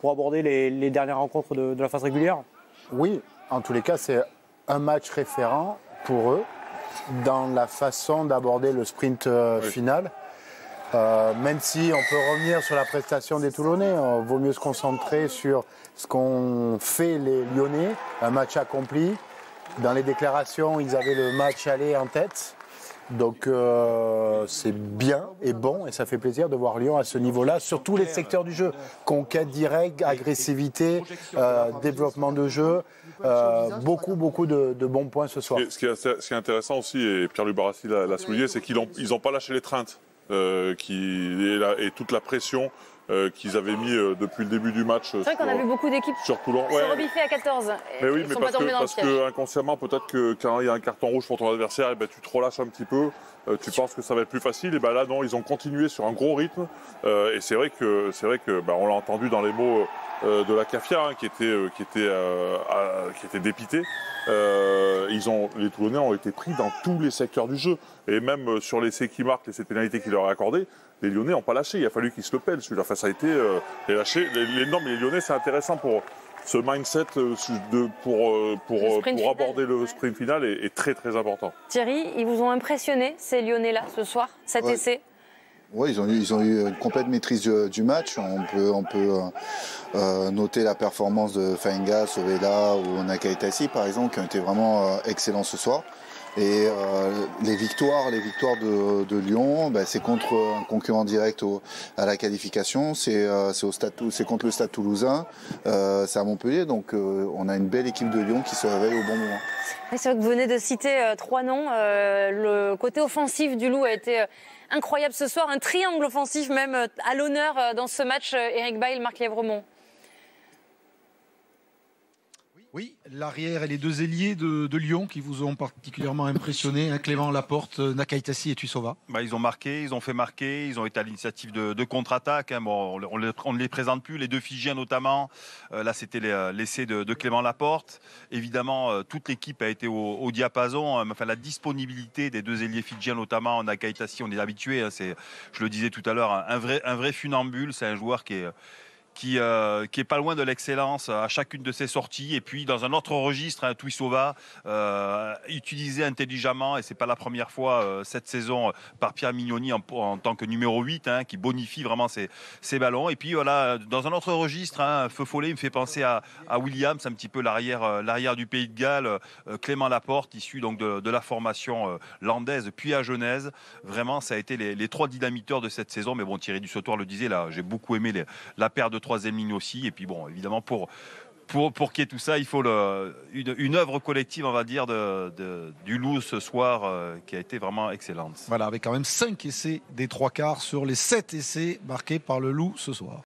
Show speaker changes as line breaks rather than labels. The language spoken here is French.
pour aborder les dernières rencontres de la phase régulière?
Oui, en tous les cas, c'est un match référent pour eux dans la façon d'aborder le sprint final. Même si on peut revenir sur la prestation des Toulonnais, il vaut mieux se concentrer sur ce qu'ont fait les Lyonnais, un match accompli. Dans les déclarations, ils avaient le match aller en tête. Donc c'est bien et bon et ça fait plaisir de voir Lyon à ce niveau-là sur tous les secteurs du jeu. Conquête directe, agressivité, développement de jeu, beaucoup de bons points ce soir.
Ce qui est intéressant aussi, et Pierre-Louis Barassi l'a souligné, c'est qu'ils n'ont pas lâché l'étreinte et toute la pression qu'ils avaient mis depuis le début du match.
C'est vrai qu'on a vu beaucoup d'équipes se rebiffer à 14.
Mais oui, mais parce que inconsciemment, peut-être que quand il y a un carton rouge pour ton adversaire, et ben, tu te relâches un petit peu, tu penses que ça va être plus facile. Et ben là, non, ils ont continué sur un gros rythme. Et c'est vrai que ben, on l'a entendu dans les mots de la Cafia, hein, qui était dépité. Les Toulonnais ont été pris dans tous les secteurs du jeu. Et même sur l'essai qui marque, ces pénalités qu'il leur a accordées, les Lyonnais n'ont pas lâché. Il a fallu qu'ils se le pèlent. Celui-là, ça a été lâché. Non, mais les Lyonnais, c'est intéressant pour ce mindset pour aborder le sprint final est très très important.
Thierry, ils vous ont impressionné ces Lyonnais-là ce soir, cet essai?
Oui, ils ont eu une complète maîtrise du match. On peut noter la performance de Faenga, Sovela ou Nakaitasi, par exemple, qui ont été vraiment excellents ce soir. Et les victoires de Lyon, c'est contre un concurrent direct à la qualification, c'est contre le Stade Toulousain, c'est à Montpellier, donc on a une belle équipe de Lyon qui se réveille au bon moment.
C'est vrai que vous venez de citer 3 noms. Le côté offensif du Loup a été incroyable ce soir, un triangle offensif même à l'honneur dans ce match. Eric Bail, Marc Lièvremont.
Oui, l'arrière et les 2 ailiers de Lyon qui vous ont particulièrement impressionné, hein, Clément Laporte, Nakaitasi et Tuisova.
Ils ont marqué, ils ont fait marquer, ils ont été à l'initiative de contre-attaque. Hein. Bon, on ne les présente plus, les 2 Fidjiens notamment. Là, c'était l'essai de Clément Laporte. Évidemment, toute l'équipe a été au diapason. Enfin, la disponibilité des 2 ailiers Fidjiens notamment, Nakaitasi, on est habitué. Hein, je le disais tout à l'heure, un vrai funambule. C'est un joueur qui est pas loin de l'excellence à chacune de ses sorties. Et puis dans un autre registre, hein, Tuisova utilisé intelligemment, et c'est pas la première fois cette saison par Pierre Mignoni en tant que numéro 8, hein, qui bonifie vraiment ses ballons. Et puis voilà, dans un autre registre, hein, Feu Follet me fait penser à Williams, un petit peu l'arrière du Pays de Galles, Clément Laporte, issu donc de la formation landaise, puis à Genèse. Vraiment, ça a été les 3 dynamiteurs de cette saison. Mais bon, Thierry Dussautoir le disait, là, j'ai beaucoup aimé la paire de 3e ligne aussi. Et puis bon, évidemment, pour qu'il y ait tout ça, il faut une œuvre collective, on va dire, du Loup ce soir, qui a été vraiment excellente.
Voilà, avec quand même 5 essais des 3 quarts sur les 7 essais marqués par le Loup ce soir.